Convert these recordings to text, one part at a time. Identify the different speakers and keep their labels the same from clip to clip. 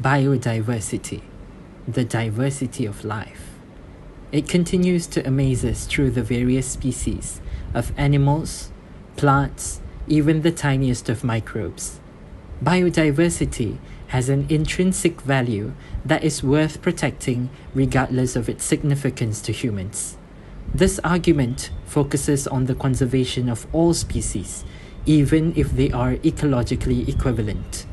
Speaker 1: Biodiversity, the diversity of life. It continues to amaze us through the various species of animals, plants, even the tiniest of microbes. Biodiversity has an intrinsic value that is worth protecting regardless of its significance to humans. This argument focuses on the conservation of all species, even if they are ecologically equivalent.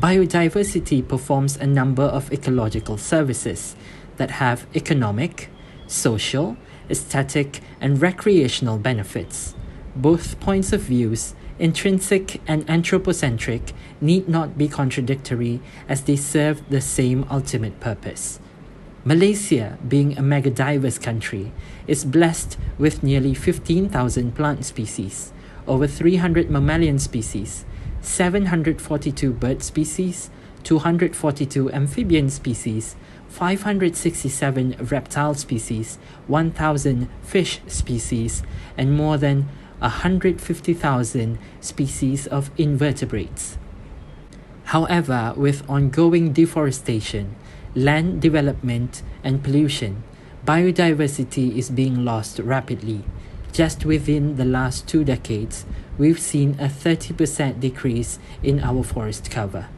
Speaker 1: Biodiversity performs a number of ecological services that have economic, social, aesthetic, and recreational benefits. Both points of views, intrinsic and anthropocentric, need not be contradictory as they serve the same ultimate purpose. Malaysia, being a megadiverse country, is blessed with nearly 15,000 plant species, over 300 mammalian species, 742 bird species, 242 amphibian species, 567 reptile species, 1,000 fish species, and more than 150,000 species of invertebrates. However, with ongoing deforestation, land development, and pollution, biodiversity is being lost rapidly. Just within the last 2 decades, we've seen a 30% decrease in our forest cover.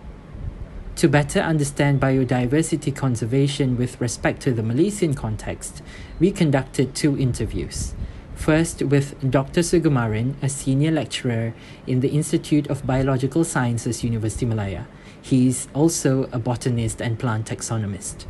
Speaker 1: To better understand biodiversity conservation with respect to the Malaysian context, we conducted 2 interviews. First with Dr. Sugumaran, a senior lecturer in the Institute of Biological Sciences, University Malaya. He is also a botanist and plant taxonomist.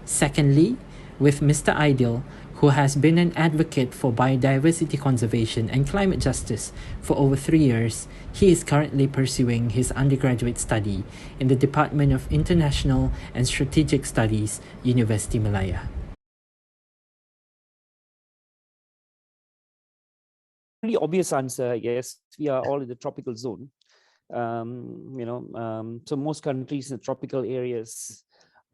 Speaker 1: Secondly, with Mr. Aidil, who has been an advocate for biodiversity conservation and climate justice for over 3 years. He is currently pursuing his undergraduate study in the Department of International and Strategic Studies, University Malaya.
Speaker 2: Really obvious answer, yes, we are all in the tropical zone. So most countries in the tropical areas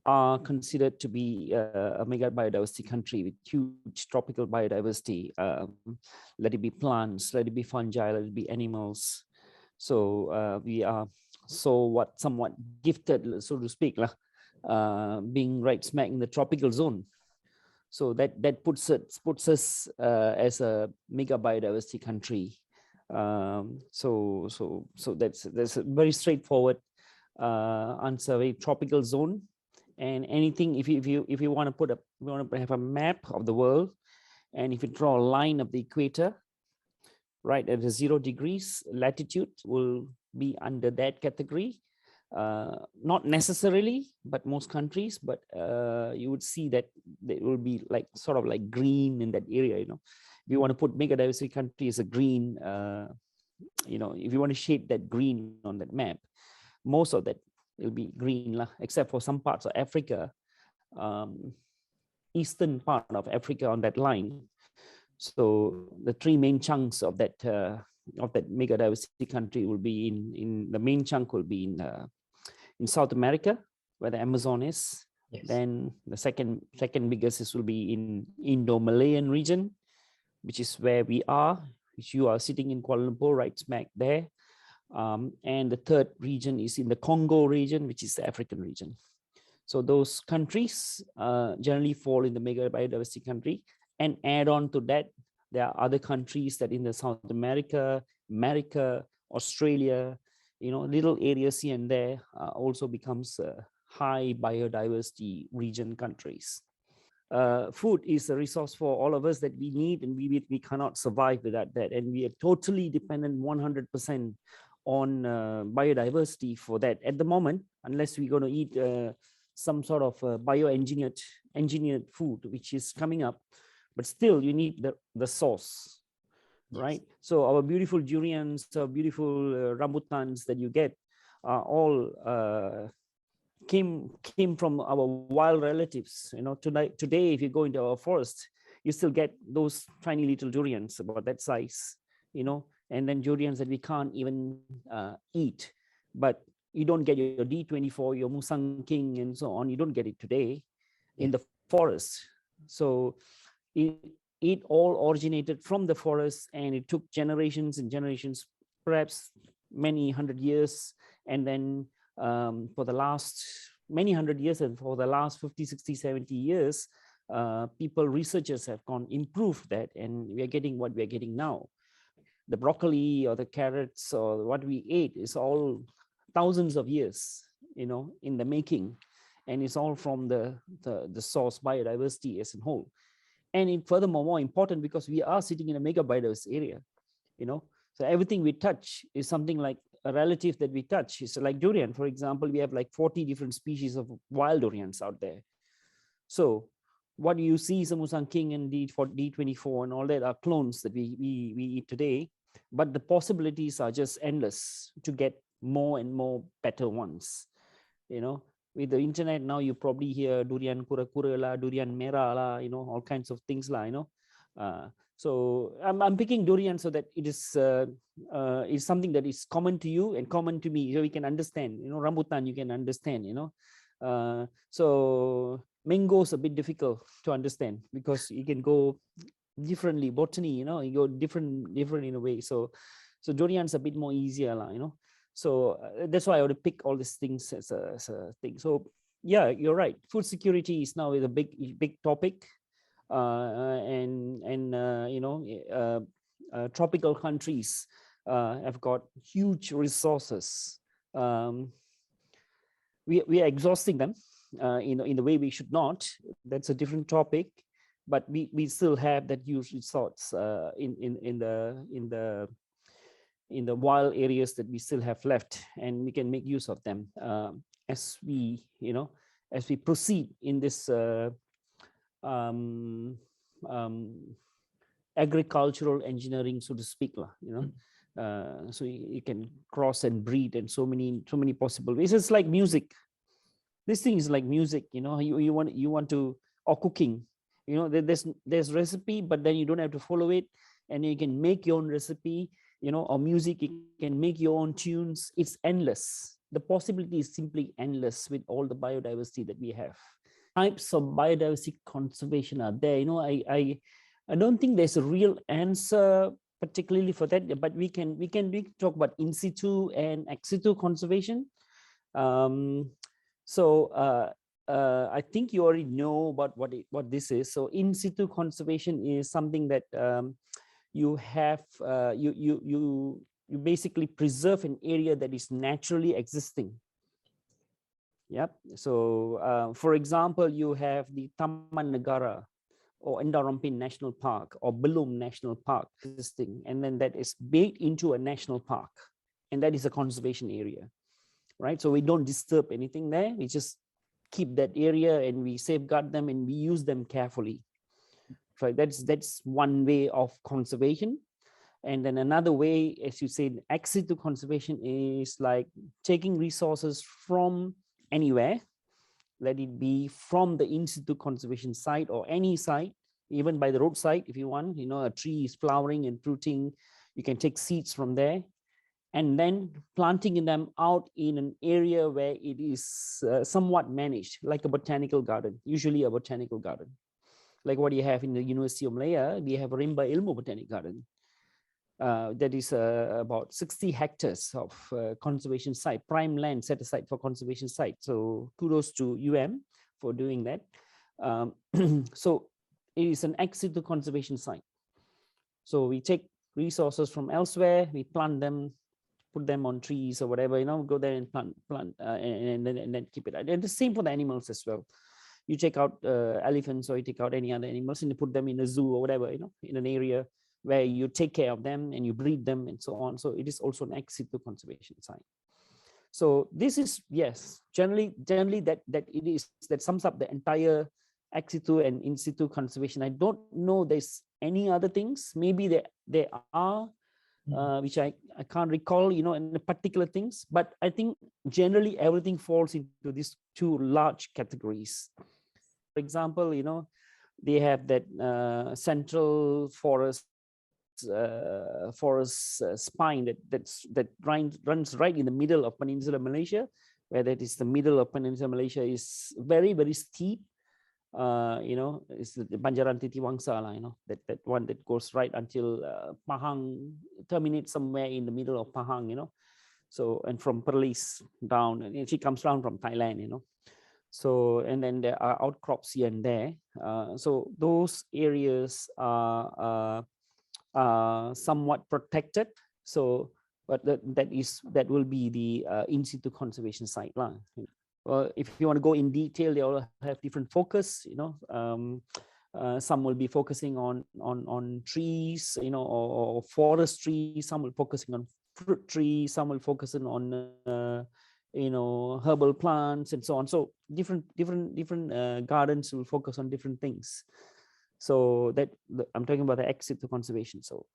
Speaker 2: are considered to be a mega biodiversity country with huge tropical biodiversity. Let it be plants, let it be fungi, let it be animals. So we are somewhat gifted, so to speak, being right smack in the tropical zone. So that puts us as a mega biodiversity country. So that's a very straightforward answer. A tropical zone, and anything if you want to have a map of the world, and if you draw a line of the equator, right at the 0 degrees latitude, will be under that category. Not necessarily, but most countries, but you would see that it will be like sort of like green in that area. If you want to put mega diversity country as a green, if you want to shape that green on that map, most of that will be green, except for some parts of Africa, eastern part of Africa on that line. So the 3 main chunks of that mega diversity country will be in the main chunk will be in South America, where the Amazon is. Yes. Then the second biggest will be in Indo-Malayan region, which is where we are, which you are sitting in Kuala Lumpur, right smack there. And the third region is in the Congo region, which is the African region. So those countries generally fall in the mega biodiversity country. And add on to that, there are other countries that in the South America, Australia, little areas here and there also becomes high biodiversity region countries. Food is a resource for all of us that we need, and we cannot survive without that. And we are totally dependent 100% on biodiversity for that at the moment, unless we're going to eat some sort of engineered food, which is coming up. But still, you need the source, right? So our beautiful durians, our beautiful rambutans that you get are all came from our wild relatives. Today, if you go into our forest, you still get those tiny little durians about that size, and then durians that we can't even eat. But you don't get your D24, your Musang King, and so on. You don't get it today in the forest. So it all originated from the forest, and it took generations and generations, perhaps many 100 years. And then for the last many hundred years, and for the last 50, 60, 70 years, researchers have improved that, and we are getting what we are getting now. The broccoli or the carrots or what we ate is all thousands of years, in the making, and it's all from the source biodiversity as a whole. And furthermore, more important, because we are sitting in a mega biodiverse area, so everything we touch is something like a relative that we touch. It's like durian, for example. We have like 40 different species of wild durians out there. So what you see, Musang King and D24 and all that are clones that we eat today, but the possibilities are just endless to get more and more better ones. With the internet now, you probably hear durian kura-kura la, durian merah la, all kinds of things la, so I'm picking durian so that it is something that is common to you and common to me, so we can understand. Rambutan you can understand. So mango is a bit difficult to understand because you can go differently. Botany, you go different in a way. So durian's a bit more easier, So that's why I would pick all these things as a thing. So yeah, you're right. Food security is now a big topic. Tropical countries have got huge resources. We are exhausting them in the way we should not. That's a different topic, but we still have that huge resource in the wild areas that we still have left, and we can make use of them as we proceed in this agricultural engineering, so to speak, so you can cross and breed, and so many possible ways. It's like music. This thing is like music, you want to, or cooking, there's recipe, but then you don't have to follow it, and you can make your own recipe, or music, you can make your own tunes. It's endless. The possibility is simply endless with all the biodiversity that we have. Types of biodiversity conservation are there. I don't think there's a real answer particularly for that, but we can talk about in situ and ex situ conservation. I think you already know about what this is. So in situ conservation is something that you have you basically preserve an area that is naturally existing. Yep. So for example, you have the Taman Negara or Endarampin National Park or Belum National Park existing, and then that is made into a national park, and that is a conservation area, right? So we don't disturb anything there. We just keep that area and we safeguard them and we use them carefully. Right? That's one way of conservation. And then another way, as you said, ex situ conservation is like taking resources from anywhere, let it be from the in situ conservation site or any site, even by the roadside if you want, a tree is flowering and fruiting, you can take seeds from there, and then planting them out in an area where it is somewhat managed, like a botanical garden, usually a botanical garden. Like what you have in the University of Malaya, we have a Rimba Ilmu Botanic Garden. That is about 60 hectares of conservation site, prime land set aside for conservation site. So kudos to for doing that. So it is an ex situ conservation site. So we take resources from elsewhere, we plant them, put them on trees or whatever, go there and plant and then keep it. And the same for the animals as well. You take out elephants or you take out any other animals and you put them in a zoo or whatever, in an area where you take care of them and you breed them and so on. So it is also an ex situ conservation site. So this is, yes, generally that sums up the entire ex situ and in situ conservation. I don't know there's any other things. Maybe there are, which I can't recall, in the particular things, but I think generally everything falls into these two large categories. For example, they have that central forest spine that runs right in the middle of Peninsular Malaysia, where that is the middle of Peninsular Malaysia is very, very steep. It's the Banjaran Titiwangsa, that one that goes right until Pahang, terminates somewhere in the middle of Pahang, So, and from Perlis down, and she comes down from Thailand, So, and then there are outcrops here and there. So those areas are somewhat protected. So, but that will be the in situ conservation site lah. Well, if you want to go in detail, they all have different focus. Some will be focusing on trees, or forestry. Some will focusing on fruit trees. Some will focusing on herbal plants and so on. So different gardens will focus on different things. So that I'm talking about the exit to conservation. So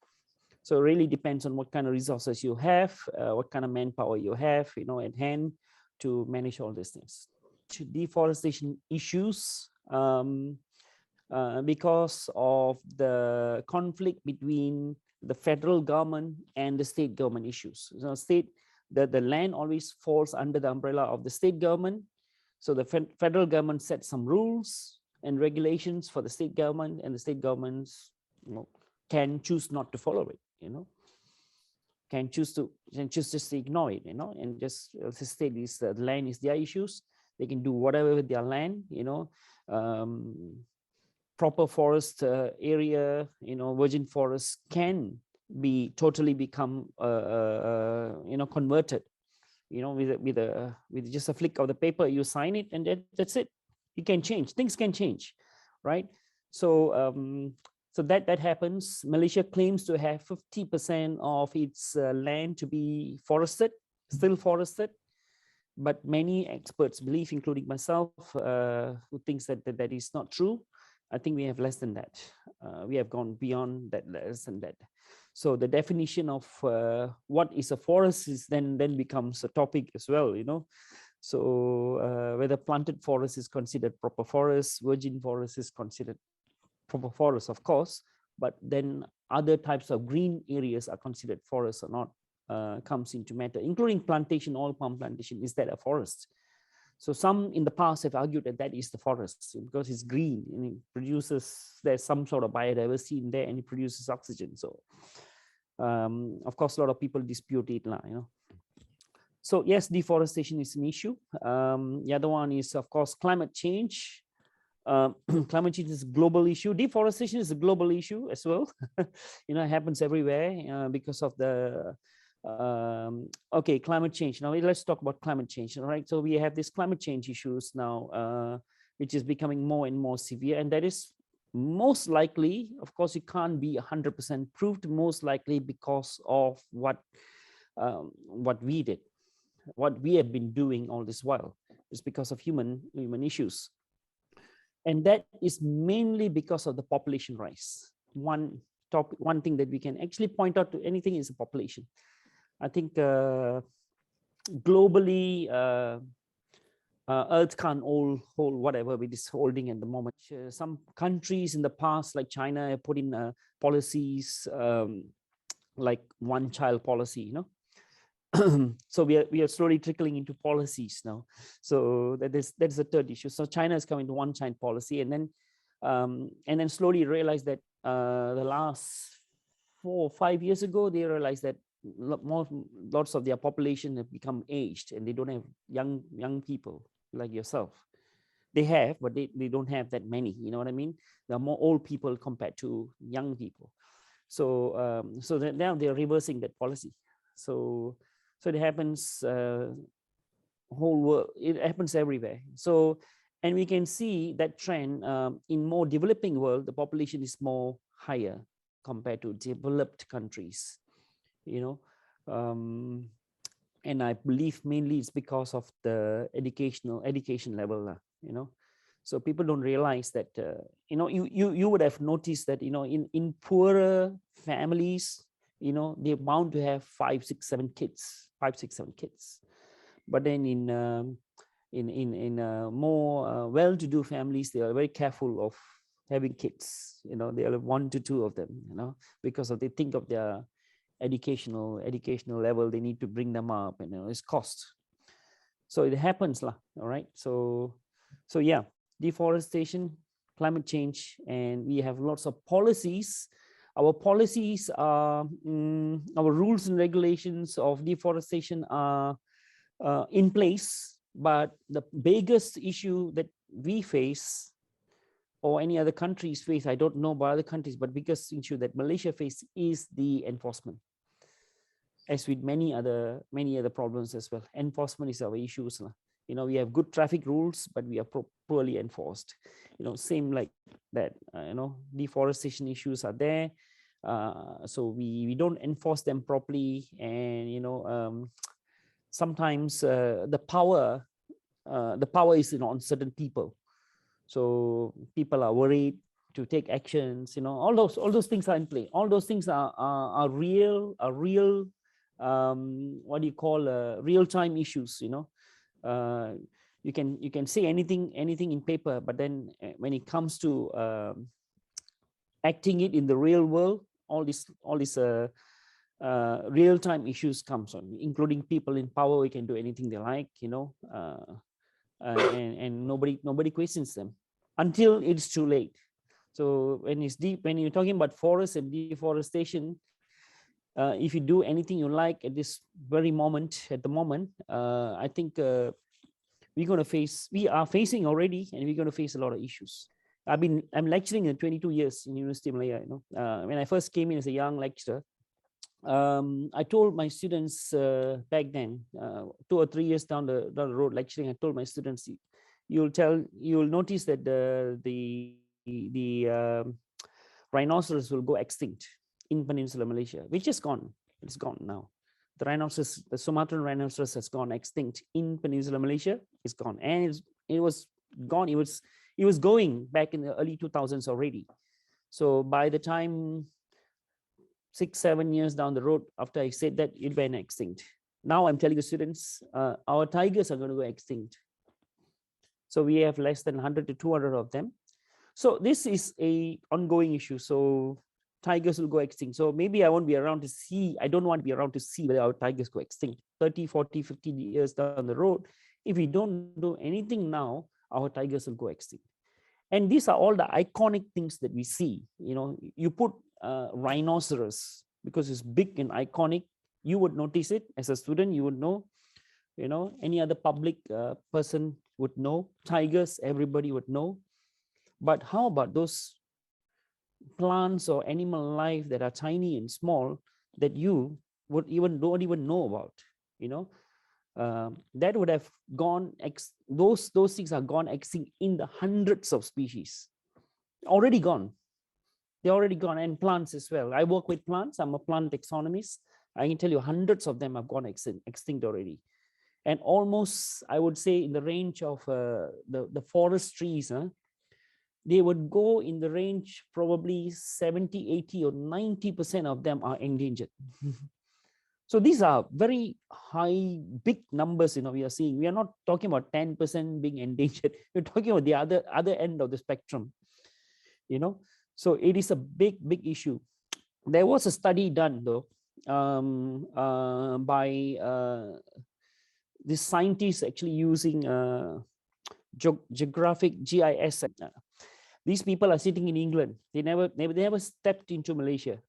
Speaker 2: it really depends on what kind of resources you have, what kind of manpower you have, at hand to manage all these things. Deforestation issues, because of the conflict between the federal government and the state government issues. So the land always falls under the umbrella of the state government. So the federal government sets some rules and regulations for the state government, and the state governments can choose not to follow it, can choose just to ignore it, and just state this the land is their issues. They can do whatever with their land, proper forest area, virgin forests can be totally become converted, with just a flick of the paper. You sign it and that's it. You can change, things can change, right? So so that happens. Malaysia claims to have 50% of its land to be forested, still forested, but many experts believe, including myself, who thinks that is not true. I think we have less than that. We have gone beyond that, less than that. So the definition of what is a forest is then becomes a topic as well, So whether planted forest is considered proper forest, virgin forest is considered proper forest, of course, but then other types of green areas are considered forests or not, comes into matter, including plantation, oil palm plantation. Is that a forest? So some in the past have argued that is the forest because it's green and it produces, there's some sort of biodiversity in there and it produces oxygen. So of course, a lot of people dispute it, So yes, deforestation is an issue. The other one is, of course, climate change. Climate change is a global issue. Deforestation is a global issue as well. It happens everywhere because of the okay, climate change. Now let's talk about climate change. All right, so we have these climate change issues now, which is becoming more and more severe, and that is most likely, of course, it can't be 100% proved, most likely because of what we did, what we have been doing all this while. It's because of human issues. And that is mainly because of the population rise. One thing that we can actually point out to anything is the population. I think globally, Earth can't hold whatever it is holding at the moment. Some countries in the past, like China, have put in policies like one-child policy, So we are slowly trickling into policies now. So that is the third issue. So China is coming to one-child policy, and then slowly realized that the last 4 or 5 years ago, they realized that lots of their population have become aged, and they don't have young people like yourself. They have, but they don't have that many. You know what I mean? There are more old people compared to young people. So so that now they're reversing that policy. So it happens whole world. It happens everywhere. So, and we can see that trend in more developing world. The population is more higher compared to developed countries. And I believe mainly it's because of the education level, So people don't realize that, you would have noticed that, in poorer families, they're bound to have 5, 6, 7 kids, 5, 6, 7 kids. But then in more well-to-do families, they are very careful of having kids. They have 1 to 2 of them, because they think of their educational level. They need to bring them up, and it's cost. So it happens, all right. So yeah, deforestation, climate change, and we have lots of policies. Our policies are our rules and regulations of deforestation are in place, But the biggest issue that we face, or any other countries face, I don't know about other countries, but biggest issue that Malaysia face is the enforcement. As with many other problems as well, enforcement is our issues. You know, we have good traffic rules, but we are poorly enforced. You know, same like that. You know, deforestation issues are there. So we don't enforce them properly, and you know, sometimes the power is, you know, on certain people. So people are worried to take actions. You know, all those things are in play. All those things are real what do you call real-time issues. You know, you can say anything in paper, but then when it comes to acting it in the real world, all these real-time issues comes on, including people in power. We can do anything they like, you know, and nobody questions them until it's too late. So when it's deep, when you're talking about forest and deforestation, if you do anything you like at this very moment, I think we are facing already, and we're going to face a lot of issues. I'm lecturing in 22 years in University of Malaya. You know, when I first came in as a young lecturer, I told my students back then, 2 or 3 years down the road lecturing, I told my students, you'll notice that the rhinoceros will go extinct in Peninsular Malaysia, which is gone. It's gone now. The Sumatran rhinoceros has gone extinct in Peninsular Malaysia. It's gone, and it was gone. It was going back in the early 2000s already. So by the time 6-7 years down the road after I said that, it went extinct. Now I'm telling the students, our tigers are going to go extinct. So we have less than 100 to 200 of them. So this is a ongoing issue. So tigers will go extinct. So maybe I won't be around to see, I don't want to be around to see whether our tigers go extinct 30, 40, 50 years down the road. If we don't do anything now, our tigers will go extinct. And these are all the iconic things that we see. You know, you put rhinoceros because it's big and iconic, you would notice it. As a student, you would know. You know, any other public person would know. Tigers, everybody would know. But how about those plants or animal life that are tiny and small that you don't even know about? You know, that would have gone those things are gone extinct in the hundreds of species, already gone. They're already gone. And plants as well. I work with plants. I'm a plant taxonomist. I can tell you hundreds of them have gone extinct already. And almost, I would say, in the range of the forest trees, they would go in the range, probably 70, 80 or 90% of them are endangered. So these are very high, big numbers. You know, we are seeing. We are not talking about 10% being endangered. We're talking about the other end of the spectrum. You know, so it is a big issue. There was a study done though by this scientists actually using geographic GIS. These people are sitting in England. They never stepped into Malaysia,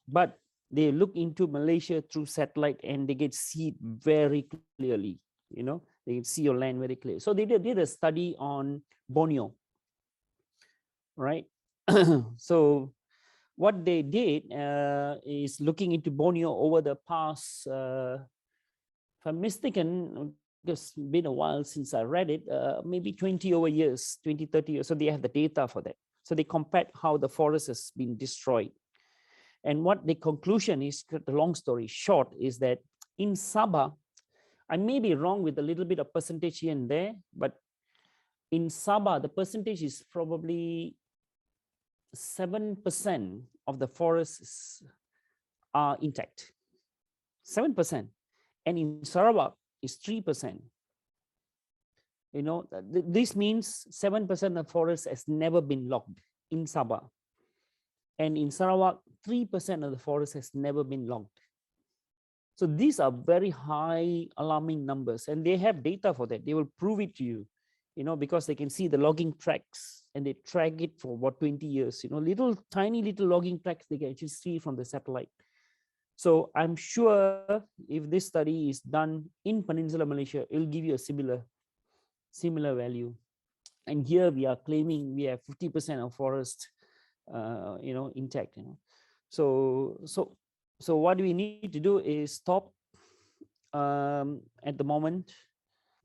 Speaker 2: but they look into Malaysia through satellite and they get see it very clearly. You know, they can see your land very clearly. So they did a study on Borneo, right? So what they did is looking into Borneo over the past, if I'm mistaken, it's been a while since I read it, maybe 20 over years, 20, 30 years. So they have the data for that. So they compared how the forest has been destroyed. And what the conclusion is, the long story short, is that in Sabah, I may be wrong with a little bit of percentage here and there, but in Sabah, the percentage is probably 7% of the forests are intact. 7%. And in Sarawak is 3%. You know, this means 7% of the forest has never been logged in Sabah. And in Sarawak, 3% of the forest has never been logged. So these are very high alarming numbers, and they have data for that. They will prove it to you, you know, because they can see the logging tracks and they track it for about 20 years, you know, tiny little logging tracks they can actually see from the satellite. So I'm sure if this study is done in Peninsular Malaysia, it'll give you a similar similar value. And here we are claiming we have 50% of forest, intact. So what we need to do is stop at the moment.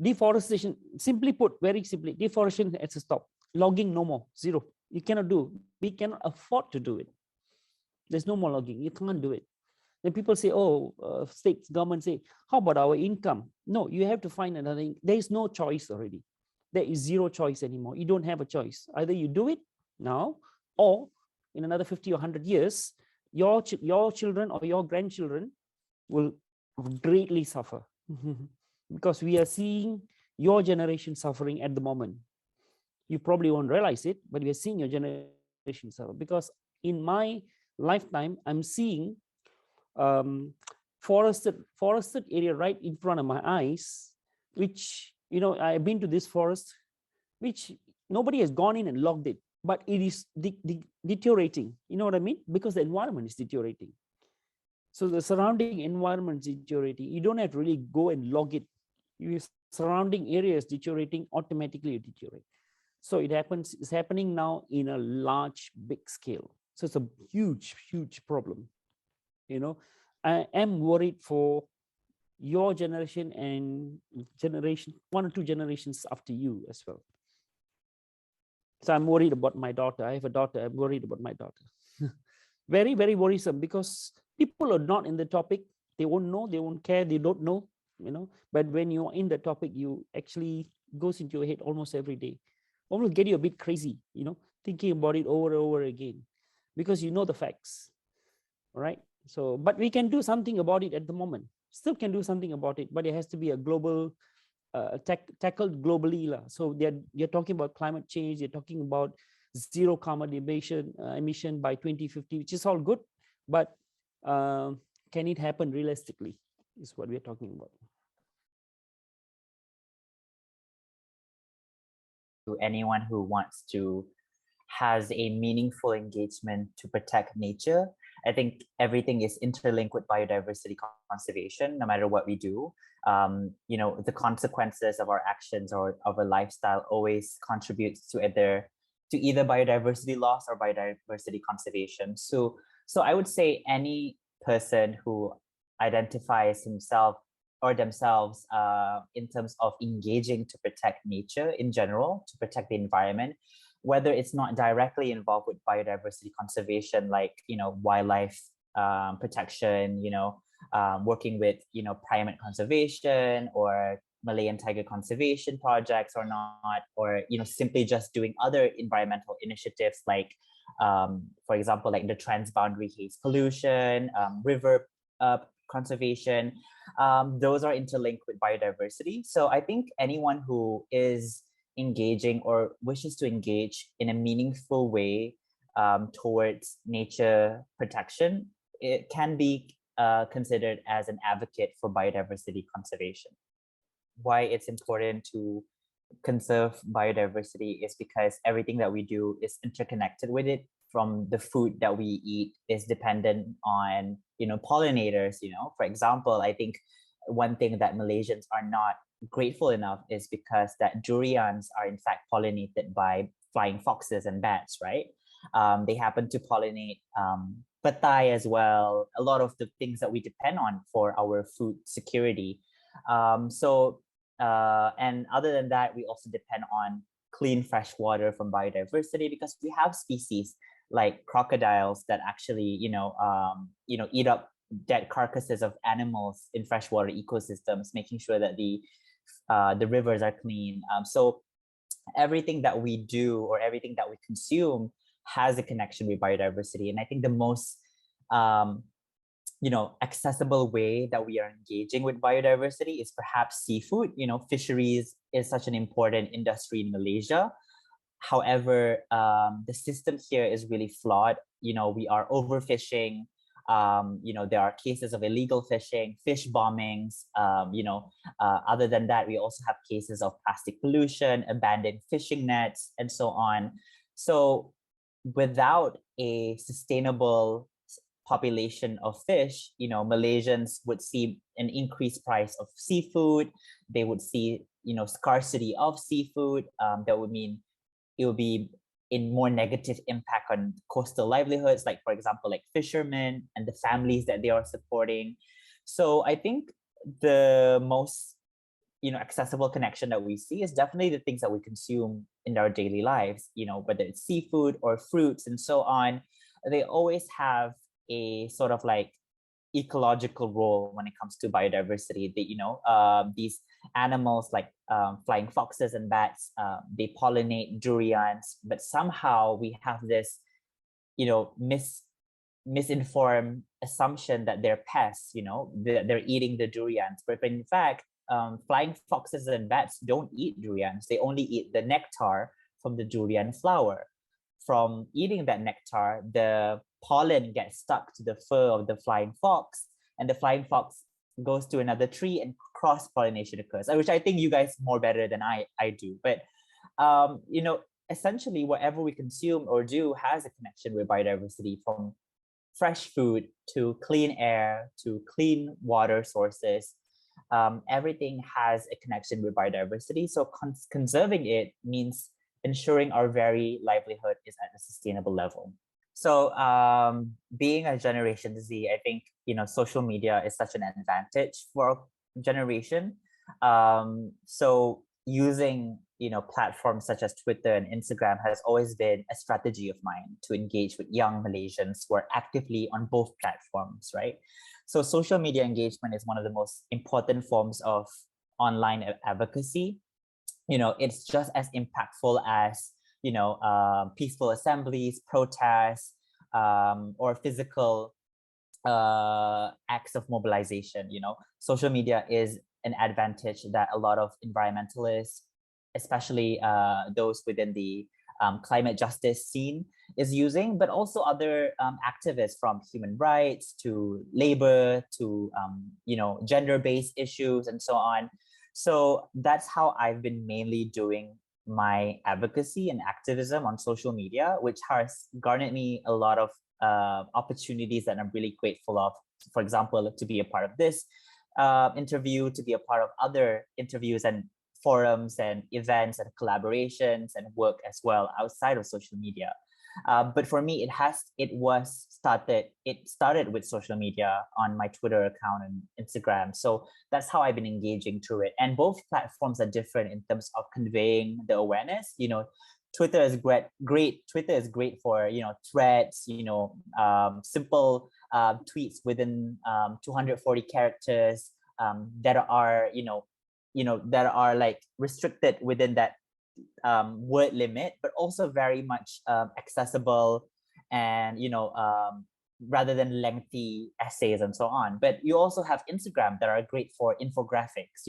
Speaker 2: Deforestation, simply put, very simply, deforestation has to stop. Logging, no more, zero. You cannot do. We cannot afford to do it. There's no more logging. You can't do it. Then people say, oh, states, government say, how about our income? No, you have to find another. There is no choice already. There is zero choice anymore. You don't have a choice. Either you do it now, or in another 50 or 100 years, your children or your grandchildren will greatly suffer. Because we are seeing your generation suffering at the moment. You probably won't realize it, but we are seeing your generation suffer. Because in my lifetime, I'm seeing forested area right in front of my eyes, which, I've been to this forest, which nobody has gone in and logged it, but it is deteriorating. You know what I mean? Because the environment is deteriorating. So the surrounding environment is deteriorating. You don't have to really go and log it. Your surrounding areas deteriorating, automatically deteriorate. So it's happening now in a big scale. So it's a huge, huge problem. I am worried for your generation and one or two generations after you as well. So I'm worried about my daughter. I have a daughter. I'm worried about my daughter. Very, very worrisome, because people are not in the topic. They won't know, they won't care, they don't know, but when you're in the topic, you actually goes into your head almost every day. Almost get you a bit crazy, thinking about it over and over again, because you know the facts. All right. So, but we can do something about it at the moment. Still can do something about it, but it has to be a global, tackled globally. So they're talking about climate change. They're talking about zero carbon emission by 2050, which is all good, but can it happen realistically is what we're talking about.
Speaker 3: To anyone who wants to has a meaningful engagement to protect nature, I think everything is interlinked with biodiversity conservation, no matter what we do. The consequences of our actions or of a lifestyle always contributes to either biodiversity loss or biodiversity conservation. So I would say any person who identifies himself or themselves in terms of engaging to protect nature in general, to protect the environment, whether it's not directly involved with biodiversity conservation, like, wildlife protection, working with, primate conservation or Malayan tiger conservation projects or not, or, simply just doing other environmental initiatives like, for example, like the transboundary haze pollution, river conservation, those are interlinked with biodiversity. So I think anyone who is engaging or wishes to engage in a meaningful way towards nature protection, it can be considered as an advocate for biodiversity conservation. Why it's important to conserve biodiversity is because everything that we do is interconnected with it. From the food that we eat is dependent on, pollinators. For example, I think one thing that Malaysians are not grateful enough is because that durians are in fact pollinated by flying foxes and bats, right? They happen to pollinate patai as well, a lot of the things that we depend on for our food security. And other than that, we also depend on clean fresh water from biodiversity, because we have species like crocodiles that actually, eat up dead carcasses of animals in freshwater ecosystems, making sure that the rivers are clean. So everything that we do or everything that we consume has a connection with biodiversity. And I think the most accessible way that we are engaging with biodiversity is perhaps seafood. Fisheries is such an important industry in Malaysia. However, the system here is really flawed. We are overfishing. There are cases of illegal fishing, fish bombings. Other than that, we also have cases of plastic pollution, abandoned fishing nets, and so on. So without a sustainable population of fish, Malaysians would see an increased price of seafood. They would see, scarcity of seafood. That would mean it will be in more negative impact on coastal livelihoods, like for example, like fishermen and the families that they are supporting. So I think the most accessible connection that we see is definitely the things that we consume in our daily lives, whether it's seafood or fruits and so on. They always have a sort of like ecological role when it comes to biodiversity. These animals like flying foxes and bats, they pollinate durians, but somehow we have this misinformed assumption that they're pests, they're eating the durians, but in fact flying foxes and bats don't eat durians. They only eat the nectar from the durian flower. From eating that nectar, the pollen gets stuck to the fur of the flying fox, and the flying fox goes to another tree and cross-pollination occurs, which I think you guys more better than I do. But essentially whatever we consume or do has a connection with biodiversity, from fresh food to clean air to clean water sources. Everything has a connection with biodiversity. So conserving it means ensuring our very livelihood is at a sustainable level. So being a Generation Z, I think, social media is such an advantage for our generation. So using, platforms such as Twitter and Instagram has always been a strategy of mine to engage with young Malaysians who are actively on both platforms, right? So social media engagement is one of the most important forms of online advocacy. It's just as impactful as, peaceful assemblies, protests, or physical acts of mobilization. Social media is an advantage that a lot of environmentalists, especially those within the climate justice scene, is using, but also other activists, from human rights to labor to gender-based issues and so on. So that's how I've been mainly doing my advocacy and activism on social media, which has garnered me a lot of opportunities that I'm really grateful of. For example, to be a part of this interview, to be a part of other interviews and forums and events and collaborations and work as well outside of social media. But for me, it started with social media on my Twitter account and Instagram. So that's how I've been engaging through it. And both platforms are different in terms of conveying the awareness. Twitter is great. Twitter is great for, threads, simple tweets within 240 characters that are, that are like restricted within that word limit, but also very much accessible and, rather than lengthy essays and so on. But you also have Instagram that are great for infographics,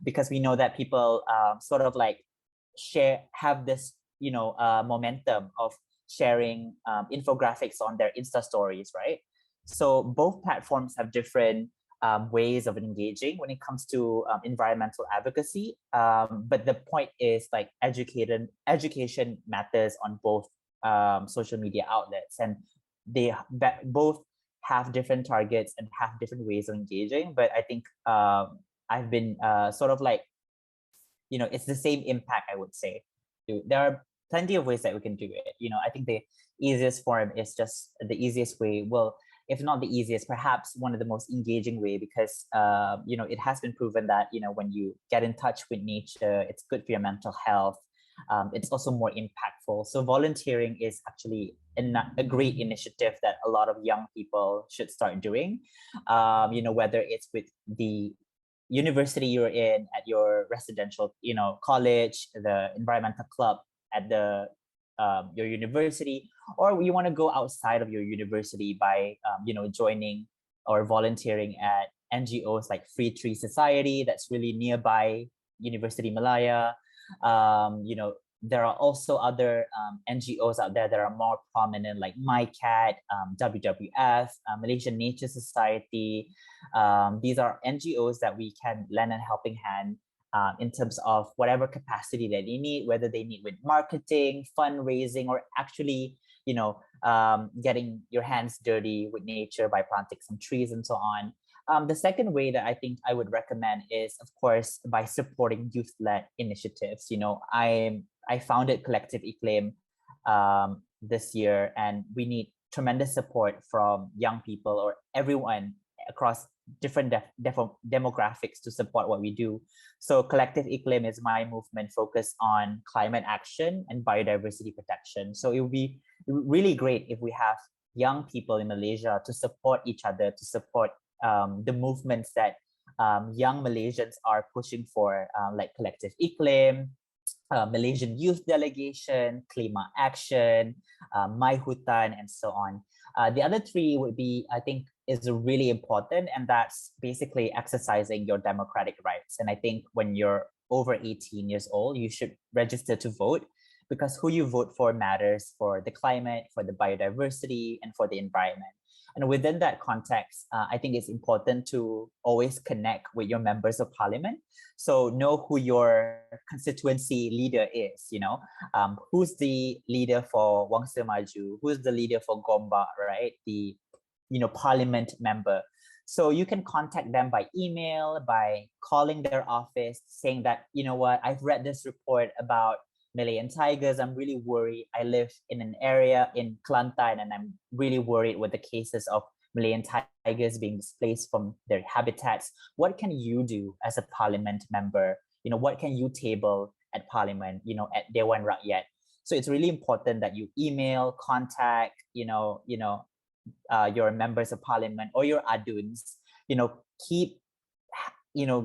Speaker 3: because we know that people sort of like have this, momentum of sharing infographics on their Insta stories, right? So both platforms have different ways of engaging when it comes to environmental advocacy. But the point is, like, education matters on both social media outlets, and they both have different targets and have different ways of engaging. But I think I've been sort of like, it's the same impact, I would say. There are plenty of ways that we can do it. I think the easiest form is just the easiest way. Well, if not the easiest, perhaps one of the most engaging way, because it has been proven that when you get in touch with nature, it's good for your mental health. It's also more impactful. So volunteering is actually a great initiative that a lot of young people should start doing. Whether it's with the university you're in, at your residential, college, the environmental club at the your university, or you want to go outside of your university by joining or volunteering at NGOs like Free Tree Society that's really nearby University Malaya. There are also other NGOs out there that are more prominent, like MyCat, WWF, Malaysian Nature Society. These are NGOs that we can lend a helping hand in terms of whatever capacity that they need, whether they need with marketing, fundraising, or actually getting your hands dirty with nature by planting some trees and so on. The second way that I think I would recommend is, of course, by supporting youth-led initiatives. I founded Collective Eclaim this year, and we need tremendous support from young people or everyone across different demographics to support what we do. So Collective Eclaim is my movement focused on climate action and biodiversity protection. So it would be really great if we have young people in Malaysia to support each other, to support the movements that young Malaysians are pushing for, like Collective Eclaim, Malaysian Youth Delegation, Klima Action, My Hutan, and so on. The other three would be, I think, is really important, and that's basically exercising your democratic rights. And I think when you're over 18 years old, you should register to vote, because who you vote for matters for the climate, for the biodiversity, and for the environment. And within that context, I think it's important to always connect with your members of parliament. So know who your constituency leader is, who's the leader for Wangsa Maju, who's the leader for Gombak, right? The, parliament member. So you can contact them by email, by calling their office, saying that, I've read this report about Malayan tigers. I'm really worried. I live in an area in Kelantan, and I'm really worried with the cases of Malayan tigers being displaced from their habitats. What can you do as a parliament member? What can you table at parliament, at Dewan Rakyat? So it's really important that you email, contact, your members of parliament or your aduns, keep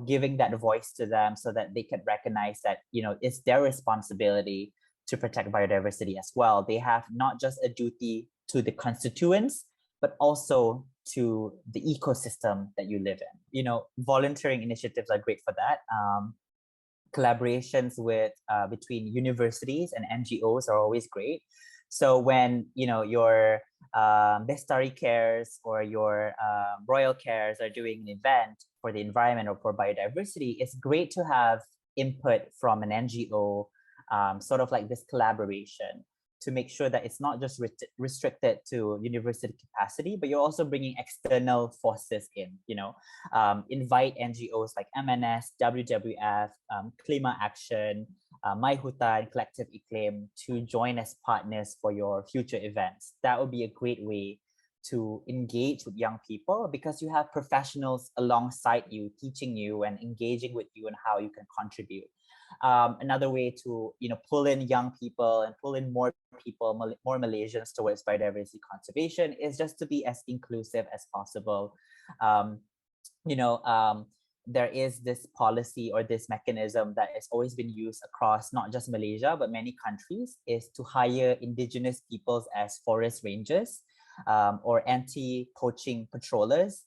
Speaker 3: giving that voice to them so that they can recognize that, it's their responsibility to protect biodiversity as well. They have not just a duty to the constituents, but also to the ecosystem that you live in. Volunteering initiatives are great for that. Collaborations with between universities and NGOs are always great. So when your Bestari Cares or your Royal Cares are doing an event for the environment or for biodiversity, it's great to have input from an NGO, sort of like this collaboration, to make sure that it's not just restricted to university capacity, but you're also bringing external forces in. Invite NGOs like MNS, WWF, Klima Action, My Hutan, Collective Eclaim to join as partners for your future events. That would be a great way to engage with young people, because you have professionals alongside you, teaching you and engaging with you on how you can contribute. Another way to pull in young people and pull in more people, more Malaysians towards biodiversity conservation is just to be as inclusive as possible. There is this policy or this mechanism that has always been used across not just Malaysia, but many countries, is to hire indigenous peoples as forest rangers or anti-poaching patrollers.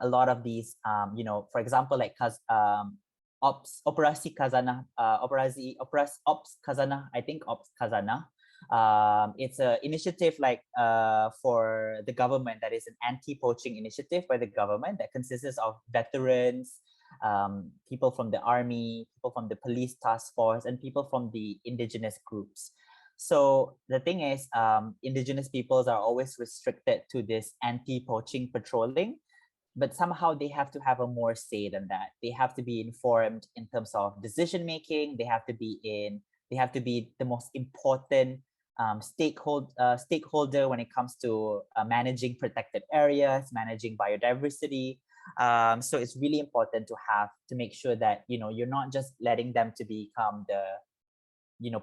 Speaker 3: A lot of these, for example, like Operasi Khazanah, Ops Khazanah, I think Ops Khazanah. It's an initiative for the government, that is an anti-poaching initiative by the government that consists of veterans, people from the army, people from the police task force, and people from the indigenous groups. So the thing is, indigenous peoples are always restricted to this anti-poaching patrolling, but somehow they have to have a more say than that. They have to be informed in terms of decision making. They have to be the most important stakeholder when it comes to managing protected areas, managing biodiversity. So it's really important to make sure that you're not just letting them to become the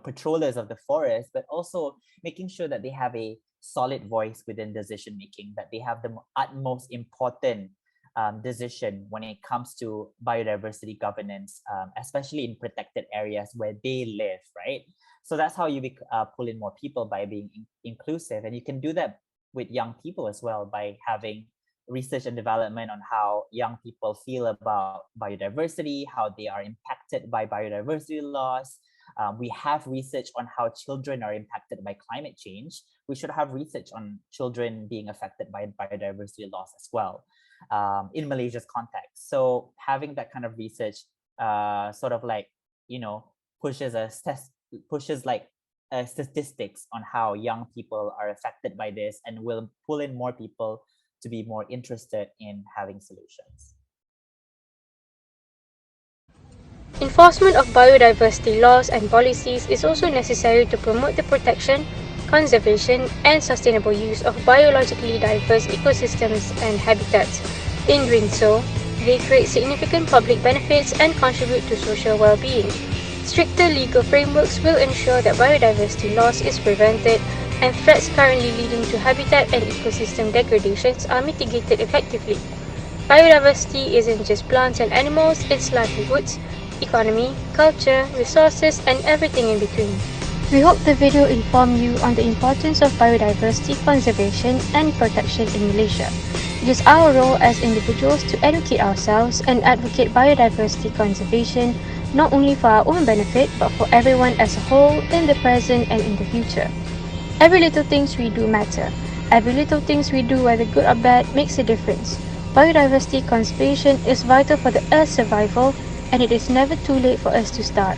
Speaker 3: patrollers of the forest, but also making sure that they have a solid voice within decision making, that they have the utmost important decision when it comes to biodiversity governance, especially in protected areas where they live, right? So that's how you pull in more people, by being inclusive. And you can do that with young people as well, by having research and development on how young people feel about biodiversity, how they are impacted by biodiversity loss. We have research on how children are impacted by climate change. We should have research on children being affected by biodiversity loss as well, in Malaysia's context. So having that kind of research sort of pushes statistics on how young people are affected by this, and will pull in more people to be more interested in having solutions.
Speaker 4: Enforcement of biodiversity laws and policies is also necessary to promote the protection, conservation, and sustainable use of biologically diverse ecosystems and habitats. In doing so, they create significant public benefits and contribute to social well-being. Stricter legal frameworks will ensure that biodiversity loss is prevented and threats currently leading to habitat and ecosystem degradations are mitigated effectively. Biodiversity isn't just plants and animals, it's livelihoods, economy, culture, resources, and everything in between. We hope the video informed you on the importance of biodiversity conservation and protection in Malaysia. It is our role as individuals to educate ourselves and advocate biodiversity conservation not only for our own benefit but for everyone as a whole in the present and in the future. Every little things we do matter. Every little things we do, whether good or bad, makes a difference. Biodiversity conservation is vital for the Earth's survival, and it is never too late for us to start.